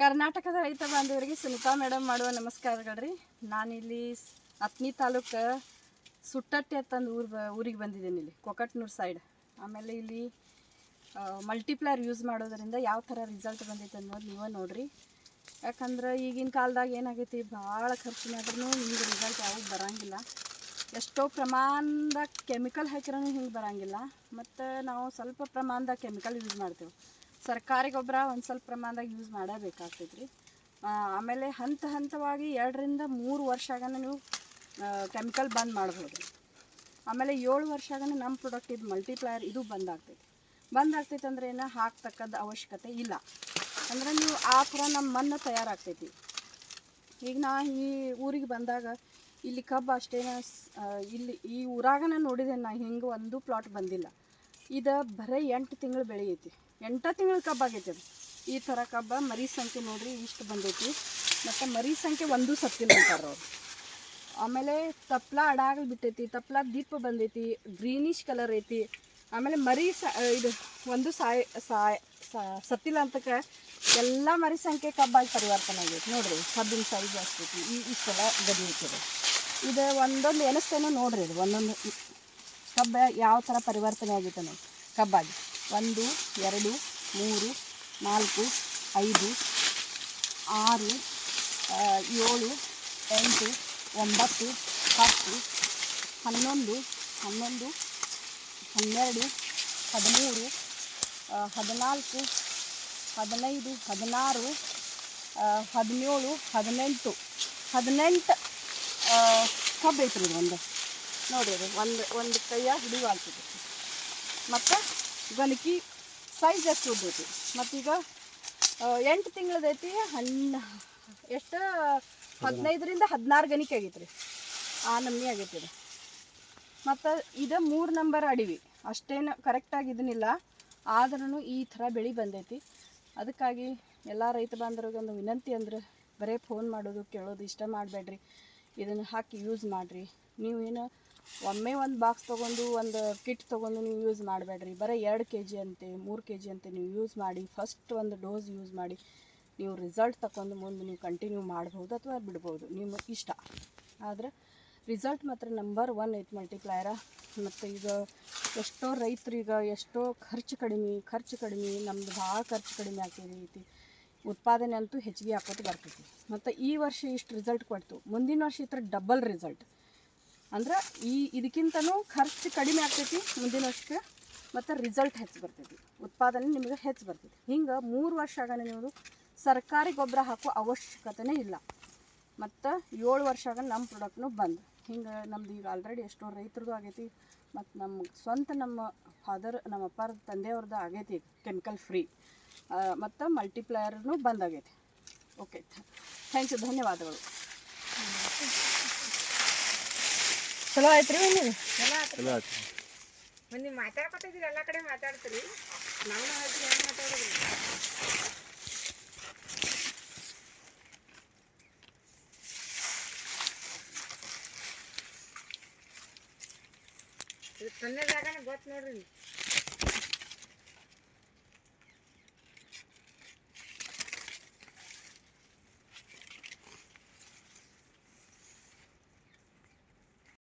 ಕರ್ನಾಟಕದ ರೈತ ಬಾಂಧವರಿಗೆ ಸುನಿತಾ ಮೇಡಮ್ ಮಾಡುವ ನಮಸ್ಕಾರಗಳ್ರಿ. ನಾನಿಲ್ಲಿ ಅತ್ನಿ ತಾಲೂಕು ಸುಟ್ಟಟ್ಟಿ ಅಂತಂದು ಊರಿಗೆ ಬಂದಿದ್ದೀನಿ, ಇಲ್ಲಿ ಕೊಕಟ್ನೂರು ಸೈಡ್. ಆಮೇಲೆ ಇಲ್ಲಿ ಮಲ್ಟಿಪ್ಲೈರ್ ಯೂಸ್ ಮಾಡೋದ್ರಿಂದ ಯಾವ ಥರ ರಿಸಲ್ಟ್ ಬಂದೈತೆ ಅನ್ನೋದು ನೀವೇ ನೋಡಿರಿ. ಯಾಕಂದ್ರೆ ಈಗಿನ ಕಾಲದಾಗ ಏನಾಗೈತಿ, ಭಾಳ ಖರ್ಚು ಮಾಡಿದ್ರೂ ಹಿಂಗೆ ರಿಸಲ್ಟ್ ಯಾವುದು ಬರೋಂಗಿಲ್ಲ. ಎಷ್ಟೋ ಪ್ರಮಾಣದಾಗ ಕೆಮಿಕಲ್ ಹಾಕಿರೂ ಹಿಂಗೆ ಬರೋಂಗಿಲ್ಲ. ಮತ್ತು ನಾವು ಸ್ವಲ್ಪ ಪ್ರಮಾಣದಾಗ ಕೆಮಿಕಲ್ ಯೂಸ್ ಮಾಡ್ತೇವೆ. ಸರ್ಕಾರಿ ಗೊಬ್ಬರ ಒಂದು ಸ್ವಲ್ಪ ಪ್ರಮಾಣದಾಗ ಯೂಸ್ ಮಾಡಬೇಕಾಗ್ತೈತೆ ರೀ. ಆಮೇಲೆ ಹಂತವಾಗಿ 2 ರಿಂದ 3 ವರ್ಷ ಆಗನ ನೀವು ಕೆಮಿಕಲ್ ಬಂದ್ ಮಾಡ್ಬೋದು. ಆಮೇಲೆ 7 ವರ್ಷ ಆಗನ ನಮ್ಮ ಪ್ರಾಡಕ್ಟ್ ಇದು ಮಲ್ಟಿಪ್ಲೈಯರ್ ಇದು ಬಂದಾಗ್ತೈತೆ ಅಂದ್ರೆ ಏನು ಹಾಕ್ತಕ್ಕದ್ದು ಅವಶ್ಯಕತೆ ಇಲ್ಲ. ಅಂದರೆ ನೀವು ಆ ಥರ ನಮ್ಮ ಮಣ್ಣು ತಯಾರಾಗ್ತೈತಿ. ಈಗ ನಾ ಈ ಊರಿಗೆ ಬಂದಾಗ ಇಲ್ಲಿ ಕಬ್ಬು ಅಷ್ಟೇನ ಇಲ್ಲಿ ಈ ಊರಾಗನ ನೋಡಿದೆ ನಾ, ಹಿಂಗೆ ಒಂದು ಪ್ಲಾಟ್ ಬಂದಿಲ್ಲ. ಇದು ಬರೀ 8 ತಿಂಗಳು ಬೆಳೆಯೈತಿ, 8 ತಿಂಗಳು ಕಬ್ಬು ಆಗೈತಿ. ಅದು ಈ ಥರ ಕಬ್ಬ ಮರಿ ಸಂಖ್ಯೆ ನೋಡಿರಿ ಇಷ್ಟು ಬಂದೈತಿ. ಮತ್ತು ಮರಿ ಸಂಖ್ಯೆ ಒಂದು ಸತ್ತಿಲ್ಲ ಅಂತಾರೆ ಅವರು. ಆಮೇಲೆ ತಪ್ಲ ಅಡಾಗಲು ಬಿಟ್ಟೈತಿ, ತಪ್ಲ ದಿಪ್ಪು ಬಂದೈತಿ, ಗ್ರೀನಿಶ್ ಕಲರ್ ಐತಿ. ಆಮೇಲೆ ಮರಿ ಇದು ಒಂದು ಸತ್ತಿಲ್ಲ ಅಂತಕ್ಕೆ ಎಲ್ಲ ಮರಿ ಸಂಖ್ಯೆ ಕಬ್ಬಾಗಿ ಪರಿವರ್ತನೆ ಆಗೈತಿ. ನೋಡಿರಿ ಕಬ್ಬಿನ ಸೈಜ್ ಆಗ್ತೈತಿ, ಇಷ್ಟೆಲ್ಲ ಗದಿ ಐತಿದೆ. ಇದು ಒಂದೊಂದು ಎನಿಸ್ತೇನೋ ನೋಡಿರಿ, ಇದು ಒಂದೊಂದು ಕಬ್ಬ ಯಾವ ಥರ ಪರಿವರ್ತನೆ ಆಗೈತೆ ನೋಡಿ. ಕಬ್ಬಾಗಿ 1 2 3 4 5 6 7 8 9 10 11 12 13 14 15 16 17 18 ಕಬ್ಬು ಐತ್ರಿ. ಇದು ಒಂದು ನೋಡಿರಿ, ಒಂದು ಕೈಯಾಗ ಹಿಡಿವಾಗ್ತದೆ. ಮತ್ತು ಗಣಕಿ ಸೈಜ್ ಎಷ್ಟು ಉದ್ದೈತಿ. ಮತ್ತೀಗ 8 ತಿಂಗಳದೈತಿ. ಎಷ್ಟು 15 ರಿಂದ 16 ಗಣಿಕೆ ಆಗೈತೆ ರೀ. ಆ ನಮೂನಿ ಆಗೈತಿ ಇದು. ಮತ್ತು ಇದು 3 ನಂಬರ್ ಅಡಿವಿ, ಅಷ್ಟೇನು ಕರೆಕ್ಟಾಗಿ ಇದನ್ನಿಲ್ಲ, ಆದ್ರೂ ಈ ಥರ ಬೆಳೆ ಬಂದೈತಿ. ಅದಕ್ಕಾಗಿ ಎಲ್ಲ ರೈತ ಬಾಂಧವರಿಗೆ ಒಂದು ವಿನಂತಿ ಅಂದ್ರೆ, ಬರೀ ಫೋನ್ ಮಾಡೋದು ಕೇಳೋದು ಇಷ್ಟ ಮಾಡಬೇಡ್ರಿ. ಇದನ್ನು ಹಾಕಿ ಯೂಸ್ ಮಾಡಿರಿ. ನೀವೇನು ಒಮ್ಮೆ ಒಂದು ಬಾಕ್ಸ್ ತೊಗೊಂಡು ಒಂದು ಕಿಟ್ ತೊಗೊಂಡು ನೀವು ಯೂಸ್ ಮಾಡಬೇಡ್ರಿ. ಬರೀ 2 kg ಅಂತೆ 3 kg ಅಂತೆ ನೀವು ಯೂಸ್ ಮಾಡಿ, ಫಸ್ಟ್ ಒಂದು ಡೋಸ್ ಯೂಸ್ ಮಾಡಿ ನೀವು ರಿಸಲ್ಟ್ ತಗೊಂಡು ಮುಂದೆ ನೀವು ಕಂಟಿನ್ಯೂ ಮಾಡ್ಬೋದು ಅಥವಾ ಬಿಡ್ಬೋದು, ನಿಮ್ಮ ಇಷ್ಟ. ಆದರೆ ರಿಸಲ್ಟ್ ಮಾತ್ರ ನಂಬರ್ 1 ಐತೆ ಮಲ್ಟಿಪ್ಲೈಯರ. ಮತ್ತು ಈಗ ಎಷ್ಟೋ ರೈತರಿಗೆ ಎಷ್ಟೋ ಖರ್ಚು ಕಡಿಮೆ, ನಮ್ಮದು ಭಾಳ ಖರ್ಚು ಕಡಿಮೆ ಆಗ್ತೈತಿ. ಉತ್ಪಾದನೆ ಅಂತೂ ಹೆಚ್ಚಿಗೆ ಹಾಕೋದು ಬರ್ತೈತಿ. ಮತ್ತು ಈ ವರ್ಷ ಇಷ್ಟು ರಿಸಲ್ಟ್ ಕೊಡ್ತು, ಮುಂದಿನ ವರ್ಷ ಈ ಥರ ಡಬಲ್ ರಿಸಲ್ಟ್. ಅಂದ್ರೆ ಇದಕ್ಕಿಂತನೂ ಖರ್ಚು ಕಡಿಮೆ ಆಗ್ತೈತಿ ಮುಂದಿನ ವರ್ಷಕ್ಕೆ, ಮತ್ತು ರಿಸಲ್ಟ್ ಹೆಚ್ಚು ಬರ್ತೈತಿ, ಉತ್ಪಾದನೆ ನಿಮಗೆ ಹೆಚ್ಚು ಬರ್ತೈತಿ. ಹಿಂಗೆ 3 ವರ್ಷ ಆಗನ ನೀವು ಸರ್ಕಾರಿ ಗೊಬ್ಬರ ಹಾಕೋ ಅವಶ್ಯಕತೆನೇ ಇಲ್ಲ. ಮತ್ತು 7 ವರ್ಷ ಆಗ ನಮ್ಮ ಪ್ರಾಡಕ್ಟ್ನು ಬಂದು ಹಿಂಗೆ ನಮ್ದು ಈಗ ಆಲ್ರೆಡಿ ಎಷ್ಟೋ ರೈತರದ್ದು ಆಗೈತಿ. ಮತ್ತು ನಮ್ಮ ಫಾದರ್ ನಮ್ಮ ಅಪ್ಪಾರ ತಂದೆಯವ್ರದ್ದು ಆಗೈತಿ ಈಗ ಕೆಮಿಕಲ್ ಫ್ರೀ. ಮತ್ತು ಮಲ್ಟಿಪ್ಲೈಯರ್ನು ಬಂದಾಗೈತಿ. ಓಕೆ, ಥ್ಯಾಂಕ್ ಯು, ಧನ್ಯವಾದಗಳು. ಚಲೋ ಆಯ್ತು ರೀ. ನೀವು ಚಲೋ ಆಯ್ತು. ನೀವು ಮಾತಾಡ್ಕೊತಿದ್ದೀರಿ, ಎಲ್ಲ ಕಡೆ ಮಾತಾಡ್ತೀರಿ, ನಾವು ಹೆಂಗೆ ಮಾತಾಡೋದ್ರಿ? ಇದು ಸಣ್ಣ ಜಾಗನೇ ಗೊತ್ತು ನೋಡ್ರಿ.